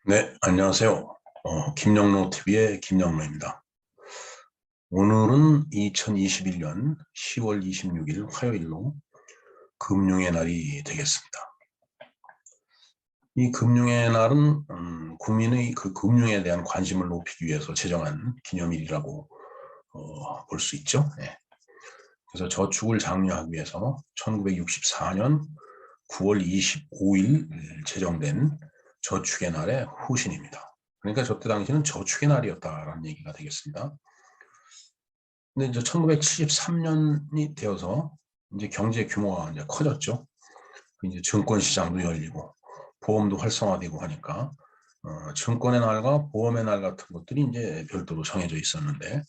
네, 안녕하세요. 김영로 TV의 김영로입니다. 오늘은 2021년 10월 26일 화요일로 금융의 날이 되겠습니다. 이 금융의 날은 국민의 그 금융에 대한 관심을 높이기 위해서 제정한 기념일이라고 볼 수 있죠. 네. 그래서 저축을 장려하기 위해서 1964년 9월 25일 제정된 저축의 날의 후신입니다. 그러니까 저때 당시는 저축의 날이었다라는 얘기가 되겠습니다. 근데 이제 1973년이 되어서 이제 경제 규모가 이제 커졌죠. 이제 증권 시장도 열리고 보험도 활성화되고 하니까 증권의 날과 보험의 날 같은 것들이 이제 별도로 정해져 있었는데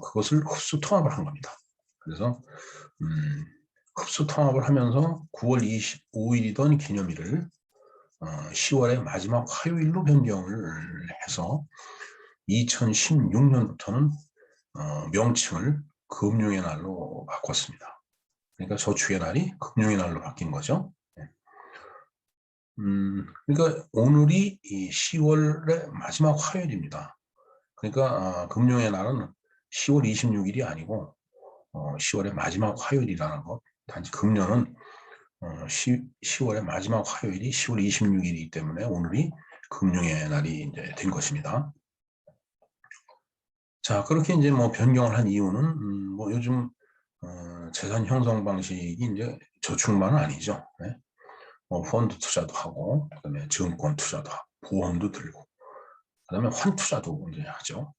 그것을 흡수 통합을 한 겁니다. 그래서 흡수 통합을 하면서 9월 25일이던 기념일을 10월의 마지막 화요일로 변경을 해서 2016년부터는 명칭을 금융의 날로 바꿨습니다. 그러니까 저축의 날이 금융의 날로 바뀐 거죠. 그러니까 오늘이 이 10월의 마지막 화요일입니다. 그러니까 금융의 날은 10월 26일이 아니고 10월의 마지막 화요일이라는 것. 단지 금년은 10월의 마지막 화요일이 10월 26일이기 때문에 오늘이 금융의 날이 이제 된 것입니다. 자, 그렇게 이제 뭐 변경을 한 이유는 뭐 요즘 재산 형성 방식이 이제 저축만은 아니죠. 네? 뭐 펀드 투자도 하고, 그다음에 증권 투자도 하고, 보험도 들고, 그다음에 환 투자도 이제 하죠.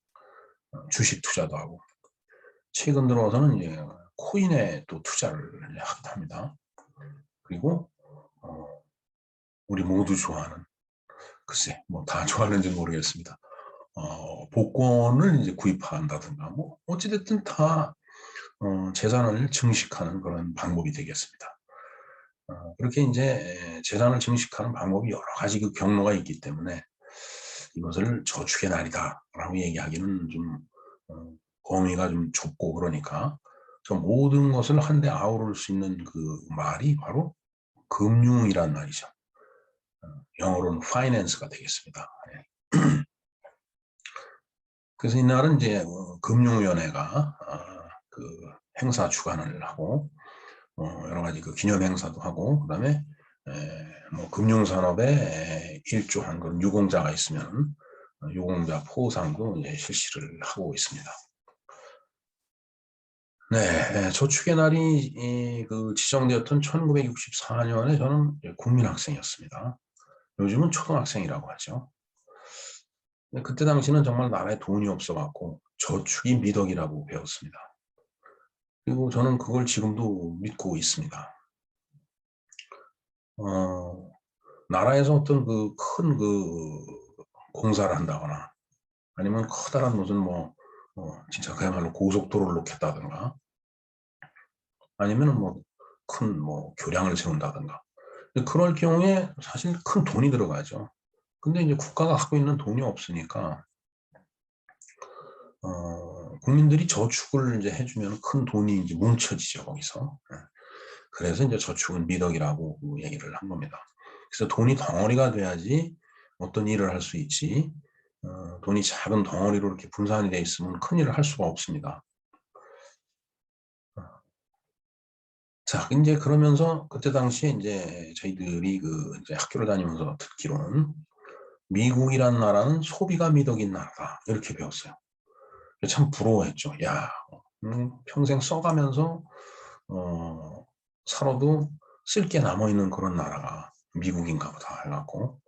주식 투자도 하고. 최근 들어서는 이제 코인에 또 투자를 하기도 합니다. 그리고 우리 모두 좋아하는, 글쎄 뭐 다 좋아하는지 모르겠습니다. 복권을 이제 구입한다든가 뭐 어찌됐든 다 재산을 증식하는 그런 방법이 되겠습니다. 그렇게 이제 재산을 증식하는 방법이 여러 가지 그 경로가 있기 때문에 이것을 저축의 날이다라고 얘기하기는 좀 범위가 좀 좁고 그러니까 저 모든 것을 한데 아우를 수 있는 그 말이 바로 금융이란 말이죠. 영어로는 finance가 되겠습니다. 네. 그래서 이날은 이제 금융위원회가 그 행사 주관을 하고 여러 가지 그 기념 행사도 하고 그다음에 뭐 금융산업에 일조한 그런 유공자가 있으면 유공자 포상도 이제 실시를 하고 있습니다. 네, 저축의 날이 그 지정되었던 1964년에 저는 국민학생이었습니다. 요즘은 초등학생이라고 하죠. 그때 당시는 정말 나라에 돈이 없어갖고 저축이 미덕이라고 배웠습니다. 그리고 저는 그걸 지금도 믿고 있습니다. 나라에서 어떤 그 큰 그 공사를 한다거나 아니면 커다란 무슨 뭐 진짜 그야말로 고속도로를 놓겠다든가 아니면 뭐 큰 뭐 교량을 세운다든가 그럴 경우에 사실 큰 돈이 들어가죠. 근데 이제 국가가 갖고 있는 돈이 없으니까 국민들이 저축을 이제 해주면 큰 돈이 이제 뭉쳐지죠 거기서. 그래서 이제 저축은 미덕이라고 얘기를 한 겁니다. 그래서 돈이 덩어리가 돼야지 어떤 일을 할 수 있지. 돈이 작은 덩어리로 이렇게 분산이 돼 있으면 큰 일을 할 수가 없습니다. 자, 이제 그러면서 그때 당시에 이제 저희들이 그 이제 학교를 다니면서 듣기로는 미국이란 나라는 소비가 미덕인 나라다 이렇게 배웠어요. 참 부러워했죠. 야, 평생 써가면서 살아도 쓸 게 남아있는 그런 나라가 미국인가 보다 해갖고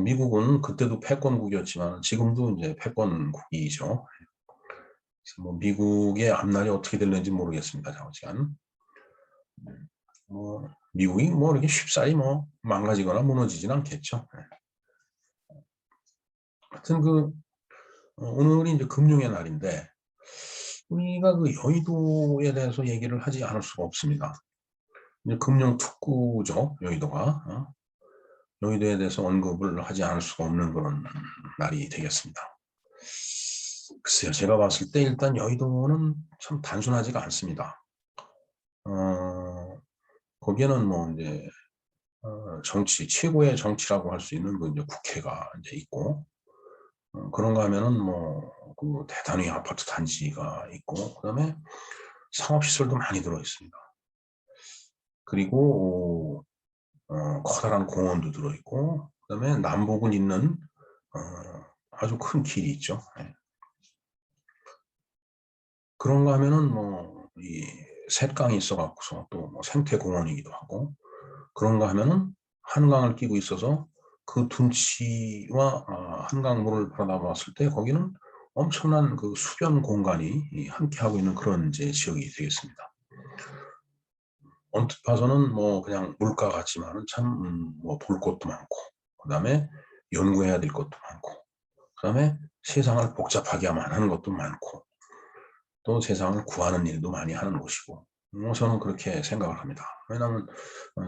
미국은 그때도 패권국이었지만 지금도 이제 패권국이죠. 그래서 뭐 미국의 앞날이 어떻게 될는지 모르겠습니다. 좌우지간 뭐 미국이 뭐 이렇게 쉽사리 뭐 망가지거나 무너지진 않겠죠. 하여튼 그 오늘이 이제 금융의 날인데 우리가 그 여의도에 대해서 얘기를 하지 않을 수가 없습니다. 이제 금융 특구죠, 여의도가. 여의도에 대해서 언급을 하지 않을 수가 없는 그런 날이 되겠습니다. 글쎄요, 제가 봤을 때 일단 여의도는 참 단순하지가 않습니다. 거기에는 뭐 이제 정치, 최고의 정치라고 할 수 있는 그 이제 국회가 이제 있고, 그런가 하면은 뭐, 그 대단히 아파트 단지가 있고, 그 다음에 상업시설도 많이 들어 있습니다. 그리고, 커다란 공원도 들어 있고, 그 다음에 남북은 있는, 아주 큰 길이 있죠. 예. 그런가 하면은 뭐, 이 샛강이 있어갖고서 또 뭐 생태공원이기도 하고, 그런가 하면은 한강을 끼고 있어서 그 둔치와 한강물을 바라봤을 때 거기는 엄청난 그 수변 공간이 함께하고 있는 그런 이제 지역이 되겠습니다. 언뜻 봐서는 뭐 그냥 물가 같지만은 참 뭐 볼 것도 많고, 그다음에 연구해야 될 것도 많고, 그다음에 세상을 복잡하게만 하는 것도 많고, 또 세상을 구하는 일도 많이 하는 곳이고, 뭐 저는 그렇게 생각을 합니다. 왜냐하면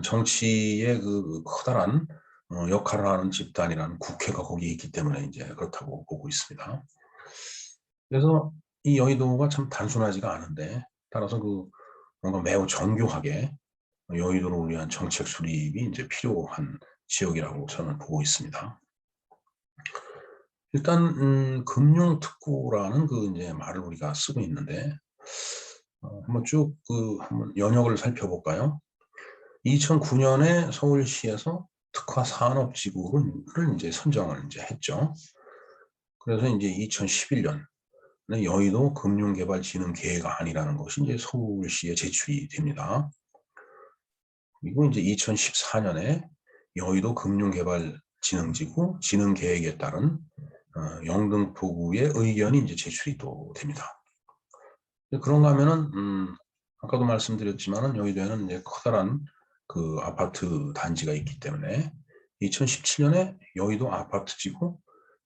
정치의 그 커다란 역할을 하는 집단이라는 국회가 거기에 있기 때문에 이제 그렇다고 보고 있습니다. 그래서 이 여의도가 참 단순하지가 않은데, 따라서 그 뭔가 매우 정교하게 여의도를 위한 정책 수립이 이제 필요한 지역이라고 저는 보고 있습니다. 일단 금융특구라는 그 이제 말을 우리가 쓰고 있는데, 한번 쭉 그 한번 연역을 살펴볼까요? 2009년에 서울시에서 특화 산업지구를 이제 선정을 이제 했죠. 그래서 이제 2011년 여의도 금융개발진흥계획안이라는 것이 이제 서울시에 제출이 됩니다. 그리고 이제 2014년에 여의도 금융개발진흥지구 진흥계획에 따른 영등포구의 의견이 이제 제출이 또 됩니다. 그런가 하면은 아까도 말씀드렸지만은 여의도에는 이제 커다란 그 아파트 단지가 있기 때문에 2017년에 여의도 아파트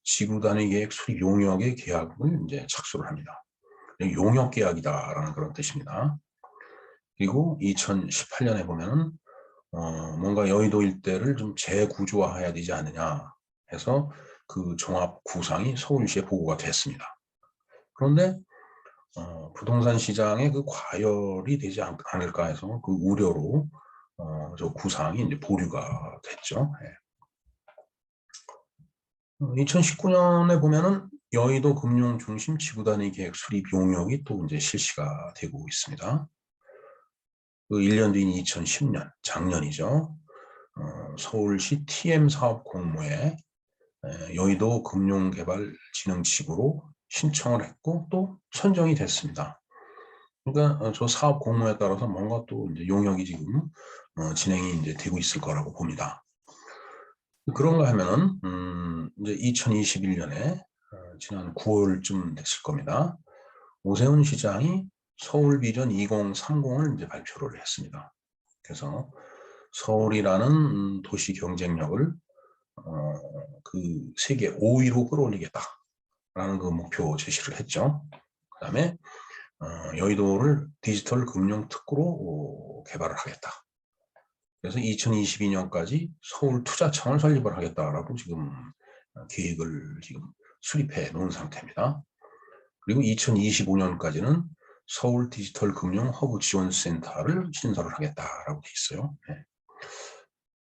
지구 단위 계획 수립 용역의 계약을 이제 착수를 합니다. 용역 계약이다라는 그런 뜻입니다. 그리고 2018년에 보면은 뭔가 여의도 일대를 좀 재구조화해야 되지 않느냐 해서 그 종합 구상이 서울시에 보고가 됐습니다. 그런데 부동산 시장에 그 과열이 되지 않을까 해서 그 우려로 저 구상이 이제 보류가 됐죠. 예. 2019년에 보면은 여의도 금융중심 지구단위 계획 수립 용역이 또 이제 실시가 되고 있습니다. 그 1년 뒤인 2010년, 작년이죠. 서울시 TM 사업 공모에 여의도 금융개발진흥지구로 신청을 했고 또 선정이 됐습니다. 그러니까 저 사업 공모에 따라서 뭔가 또 이제 용역이 지금 진행이 이제 되고 있을 거라고 봅니다. 그런가 하면은 이제 2021년에 지난 9월쯤 됐을 겁니다. 오세훈 시장이 서울 비전 2030을 이제 발표를 했습니다. 그래서 서울이라는 도시 경쟁력을 그 세계 5위로 끌어올리겠다라는 그 목표 제시를 했죠. 그다음에 여의도를 디지털 금융 특구로 개발을 하겠다. 그래서 2022년까지 서울 투자청을 설립을 하겠다라고 지금 계획을 지금 수립해 놓은 상태입니다. 그리고 2025년까지는 서울 디지털 금융 허브 지원센터를 신설을 하겠다라고 돼 있어요. 네.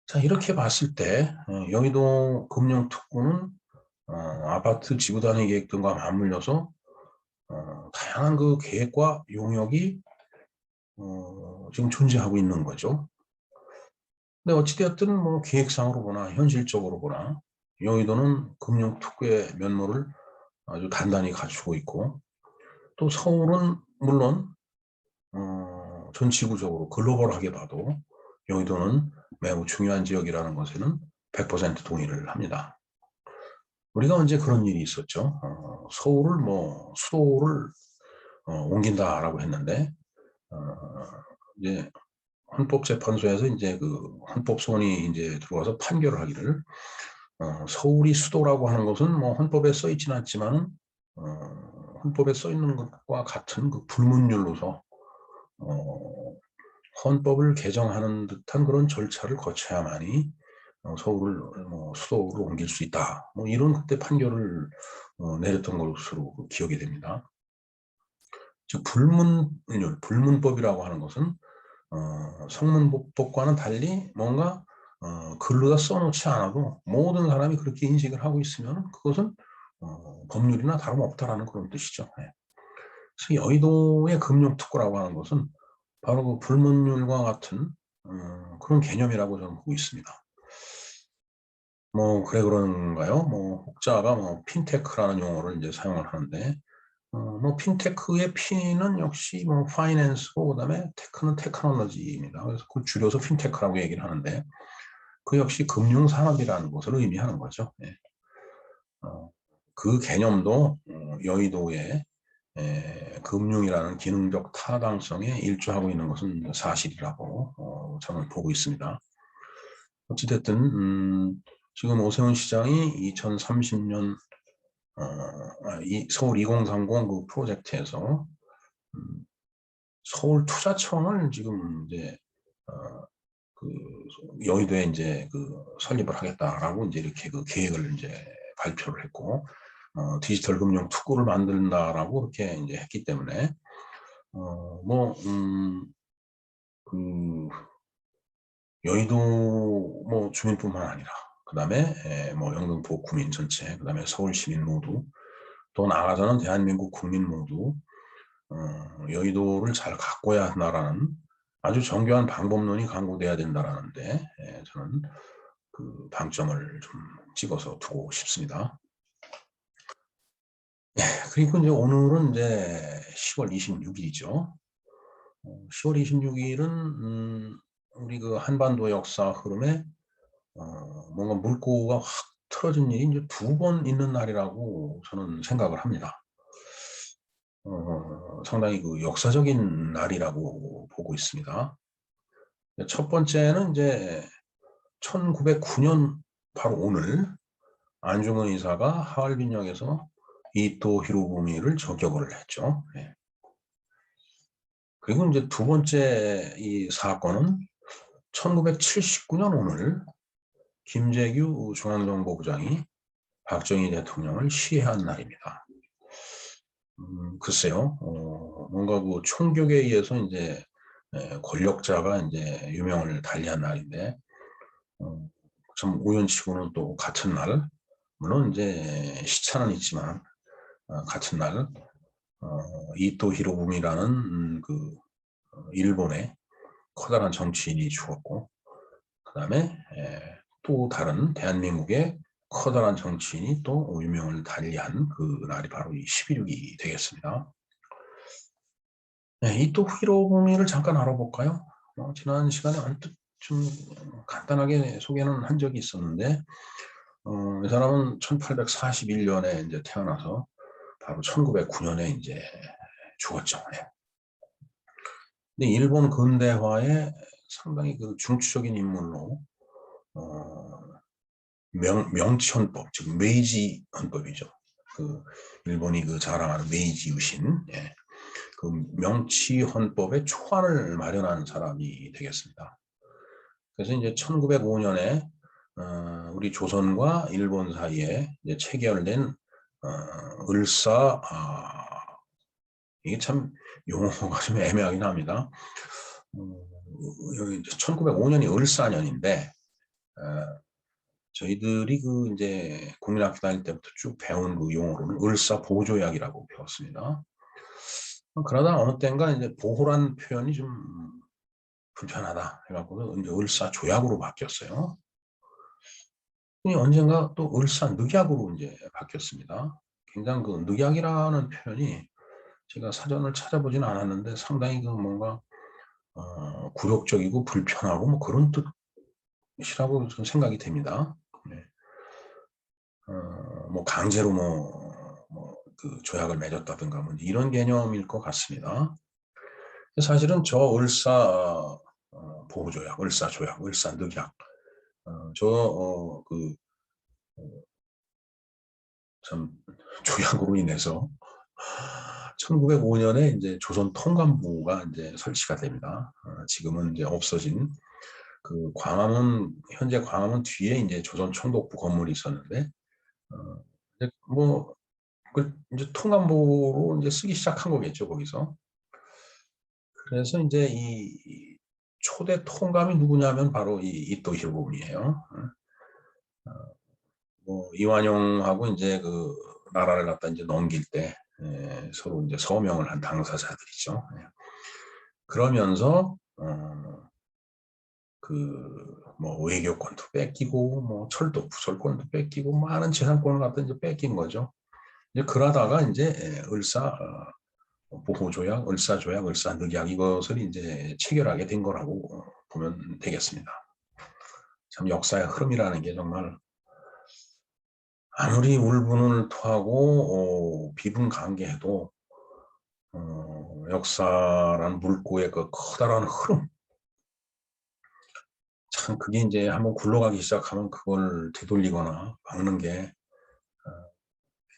자, 이렇게 봤을 때 여의도 금융특구는 아파트 지구 단위 계획 등과 맞물려서 다양한 그 계획과 용역이 지금 존재하고 있는 거죠. 근데 어찌되었든 뭐 계획상으로 보나 현실적으로 보나 여의도는 금융특구의 면모를 아주 단단히 갖추고 있고, 또 서울은 물론 전 지구적으로 글로벌하게 봐도 여의도는 매우 중요한 지역이라는 것에는 100% 동의를 합니다. 우리가 언제 그런 일이 있었죠? 서울을 뭐 수도를 옮긴다라고 했는데 이제 헌법재판소에서 이제 그 헌법소원이 이제 들어와서 판결을 하기를 서울이 수도라고 하는 것은 뭐 헌법에 써 있지는 않지만은 헌법에 써 있는 것과 같은 그 불문율로서 헌법을 개정하는 듯한 그런 절차를 거쳐야만이 서울을 뭐 수도로 옮길 수 있다. 뭐 이런 그때 판결을 내렸던 것으로 기억이 됩니다. 즉 불문율, 불문법이라고 하는 것은 성문법과는 달리 뭔가 글로다 써놓지 않아도 모든 사람이 그렇게 인식을 하고 있으면 그것은 법률이나 다름없다라는 그런 뜻이죠. 예. 그래서 여의도의 금융특구라고 하는 것은 바로 그 불문율과 같은 그런 개념이라고 저는 보고 있습니다. 뭐 그래 그런가요? 뭐 혹자가 뭐 핀테크라는 용어를 이제 사용을 하는데 뭐 핀테크의 P는 역시 뭐 파이낸스고 그다음에 테크는 테크놀로지입니다. 그래서 그 줄여서 핀테크라고 얘기를 하는데 그 역시 금융산업이라는 것을 의미하는 거죠. 예. 그 개념도 여의도의 금융이라는 기능적 타당성에 일조하고 있는 것은 사실이라고 저는 보고 있습니다. 어찌됐든 지금 오세훈 시장이 2030년 서울 2030 그 프로젝트에서 서울 투자청을 지금 이제 그 여의도에 이제 그 설립을 하겠다라고 이제 이렇게 그 계획을 이제 발표를 했고 디지털 금융 특구를 만든다라고 그렇게 이제 했기 때문에 그 여의도 뭐 주민뿐만 아니라 그다음에 뭐 영등포 구민 전체 그다음에 서울 시민 모두 또 나아가서는 대한민국 국민 모두 여의도를 잘 가꿔야 한다라는 아주 정교한 방법론이 강구돼야 된다라는데 저는 그 방점을 좀 찍어서 두고 싶습니다. 그리고 이제 오늘은 이제 10월 26일이죠. 10월 26일은 우리 그 한반도 역사 흐름에 뭔가 물꼬가 확 틀어진 일이 이제 2번 있는 날이라고 저는 생각을 합니다. 상당히 그 역사적인 날이라고 보고 있습니다. 첫 번째는 이제 1909년 바로 오늘 안중근 의사가 하얼빈역에서 이토 히로부미를 저격을 했죠. 예. 그리고 이제 두 번째 이 사건은 1979년 오늘 김재규 중앙정보부장이 박정희 대통령을 시해한 날입니다. 글쎄요, 뭔가 그 총격에 의해서 이제 권력자가 이제 유명을 달리한 날인데, 참 우연치고는 또 같은 날, 물론 이제 시차는 있지만 같은 날 이토 히로부미라는 그 일본의 커다란 정치인이 죽었고, 그 다음에 또 다른 대한민국의 커다란 정치인이 또 유명을 달리한 그 날이 바로 이 11.6이 되겠습니다. 네, 이토 히로부미를 잠깐 알아볼까요? 지난 시간에 언뜻 좀 간단하게 소개는 한 적이 있었는데, 이 사람은 1841년에 이제 태어나서 바로 1909년에 이제 죽었죠. 네. 근데 일본 근대화의 상당히 그 중추적인 인물로 명치헌법, 즉 메이지 헌법이죠. 그 일본이 그 자랑하는 메이지 유신, 예. 그 명치헌법의 초안을 마련한 사람이 되겠습니다. 그래서 이제 1905년에 우리 조선과 일본 사이에 이제 체결된 을사 이게 참 용어가 좀 애매하긴 합니다. 여기 1905년이 을사년인데 저희들이 그 이제 국민학교 다닐 때부터 쭉 배운 그 용어로는 을사 보조약이라고 배웠습니다. 그러다 어느 때인가 이제 보호란 표현이 좀 불편하다 해갖고 이제 을사 조약으로 바뀌었어요. 언젠가 또 을사 늑약으로 이제 바뀌었습니다. 굉장히 그 늑약이라는 표현이 제가 사전을 찾아보지는 않았는데 상당히 그 뭔가 굴욕적이고 불편하고 뭐 그런 뜻이라고 저는 생각이 됩니다. 네. 뭐 강제로 그 조약을 맺었다든가 뭐 이런 개념일 것 같습니다. 사실은 저 을사 보호조약, 을사조약, 을사늑약 참 조약으로 인해서 1905년에 이제 조선 통감부가 이제 설치가 됩니다. 지금은 이제 없어진 그 광화문 현재 광화문 뒤에 이제 조선 총독부 건물이 있었는데 이제 뭐 그 이제 통감부로 이제 쓰기 시작한 거겠죠 거기서. 그래서 이제 이 초대 통감이 누구냐면 바로 이 이토 히로부미예요. 뭐 이완용하고 이제 그 나라를 갖다 이제 넘길 때 서로 이제 서명을 한 당사자들이죠. 그러면서 그 뭐 외교권도 뺏기고 뭐 철도 부설권도 뺏기고 많은 재산권을 갖다 이제 뺏긴 거죠. 이제 그러다가 이제 보호조약, 을사조약, 을사늑약 이것을 이제 체결하게 된 거라고 보면 되겠습니다. 참 역사의 흐름이라는 게 정말 아무리 울분을 토하고 비분간개해도 역사란 물고의 그 커다란 흐름, 참 그게 이제 한번 굴러가기 시작하면 그걸 되돌리거나 막는 게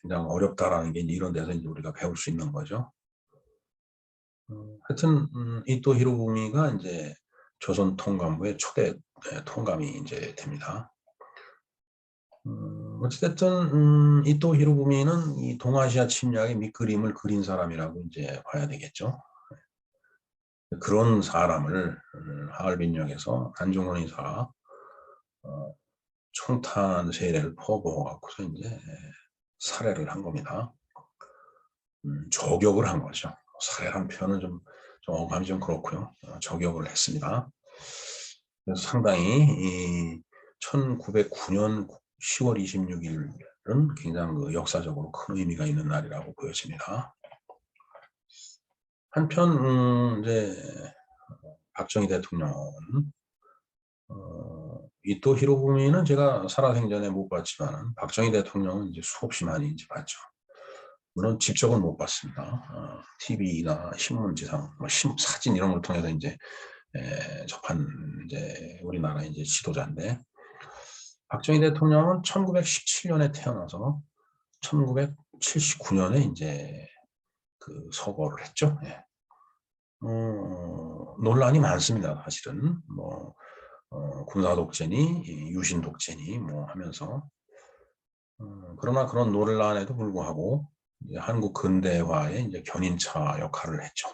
굉장히 어렵다라는 게 이런 데서 이제 우리가 배울 수 있는 거죠. 하여튼 이토 히로부미가 이제 조선 통감부의 초대 통감이 이제 됩니다. 어찌됐든 이토 히로부미는 이 동아시아 침략의 밑그림을 그린 사람이라고 이제 봐야 되겠죠. 그런 사람을 하얼빈역에서 안중근 의사가 총탄 세례를 퍼부어 갖고서 이제 살해를 한 겁니다. 저격을 한 거죠. 살해란 표현은 좀 어감이 좀 그렇고요. 저격을 했습니다. 그래서 상당히 이 1909년 10월 26일은 굉장히 그 역사적으로 큰 의미가 있는 날이라고 보여집니다. 한편 이제 박정희 대통령은 이토 히로부미는 제가 살아생전에 못 봤지만 박정희 대통령은 이제 수없이 많이 이제 봤죠. 물론 직접은 못 봤습니다. TV나 신문지상, 뭐 사진 이런 걸 통해서 이제 접한 이제 우리나라 이제 지도자인데 박정희 대통령은 1917년에 태어나서 1979년에 이제 그 서거를 했죠. 논란이 많습니다. 사실은 뭐 군사 독재니 유신 독재니 뭐 하면서 그러나 그런 논란에도 불구하고 이제 한국 근대화의 이제 견인차 역할을 했죠.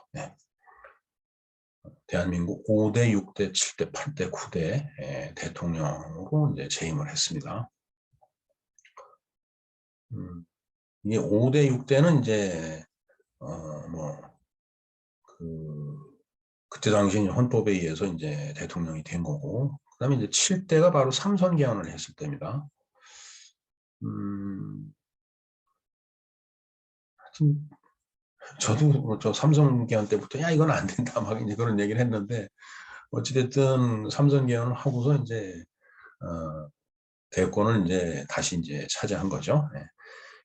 대한민국 5대, 6대, 7대, 8대, 9대 대통령으로 이제 재임을 했습니다. 이 5대, 6대는 이제 그때 당시 헌법에 의해서 이제 대통령이 된 거고, 그다음에 이제 7대가 바로 삼선 개헌을 했을 때입니다. 저도 저 삼선 개헌 때부터 야 이건 안 된다 막 이제 그런 얘기를 했는데 어찌됐든 삼선 개헌을 하고서 이제 대권을 이제 다시 이제 차지한 거죠.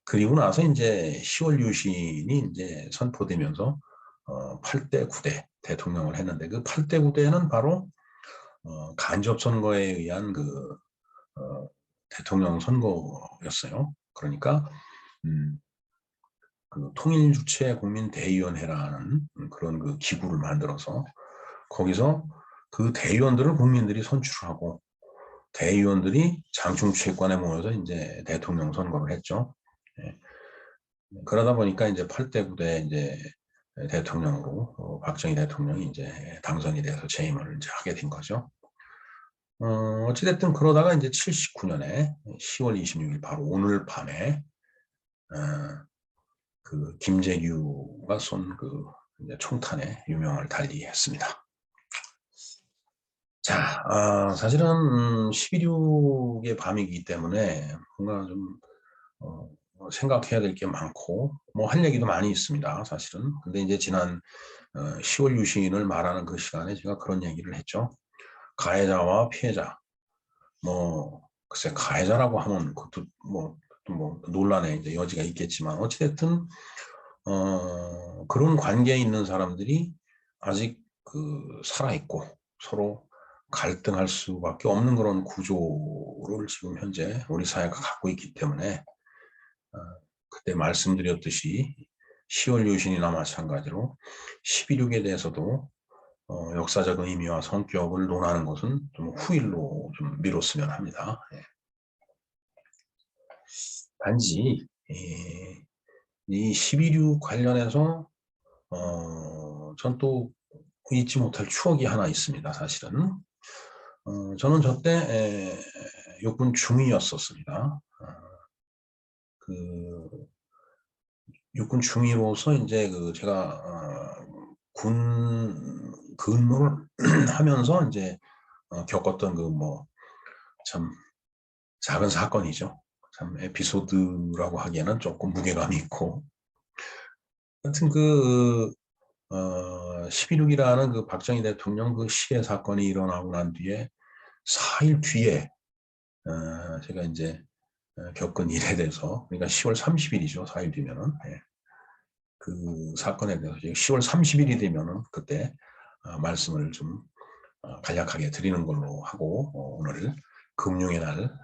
그리고 나서 이제 10월 유신이 이제 선포되면서 8대 9대 대통령을 했는데 그 8대 9대는 바로 간접 선거에 의한 그 대통령 선거였어요. 그러니까 그 통일주체 국민대의원회라는 그런 그 기구를 만들어서 거기서 그 대의원들을 국민들이 선출하고 대의원들이 장충체권에 모여서 이제 대통령 선거를 했죠. 그러다 보니까 이제 8대 9대 이제 대통령으로 박정희 대통령이 이제 당선이 돼서 재임을 이제 하게 된 거죠. 어찌됐든 그러다가 이제 79년에 10월 26일 바로 오늘 밤에 그 김재규가 쏜 그 총탄에 유명을 달리했습니다. 자, 사실은 12.6의 밤이기 때문에 뭔가 좀 생각해야 될 게 많고 뭐 할 얘기도 많이 있습니다. 사실은. 근데 이제 지난 10월 유신을 말하는 그 시간에 제가 그런 얘기를 했죠. 가해자와 피해자. 뭐 글쎄 가해자라고 하면 그것도 뭐 논란의 이제 여지가 있겠지만 어찌됐든 그런 관계에 있는 사람들이 아직 그 살아있고 서로 갈등할 수밖에 없는 그런 구조를 지금 현재 우리 사회가 갖고 있기 때문에 그때 말씀드렸듯이 10월 유신이나 마찬가지로 12.6에 대해서도 역사적 의미와 성격을 논하는 것은 좀 후일로 좀 미뤘으면 합니다. 단지 이 12.6 관련해서 전 또 잊지 못할 추억이 하나 있습니다. 사실은 저는 저때 육군 중위였었습니다. 그 육군 중위로서 이제 제가 군 근무를 하면서 이제 겪었던 참 작은 사건이죠. 참 에피소드라고 하기에는 조금 무게감이 있고, 하여튼 11.6이라는 박정희 대통령 시해 사건이 일어나고 난 뒤에 4일 뒤에 제가 이제 겪은 일에 대해서, 그러니까 10월 30일이죠. 4일 뒤면은. 예. 그 사건에 대해서 10월 30일이 되면은 그때 말씀을 좀 간략하게 드리는 걸로 하고 오늘 금융의 날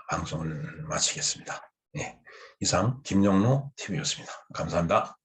방송을 마치겠습니다. 예. 이상 김영로 TV였습니다. 감사합니다.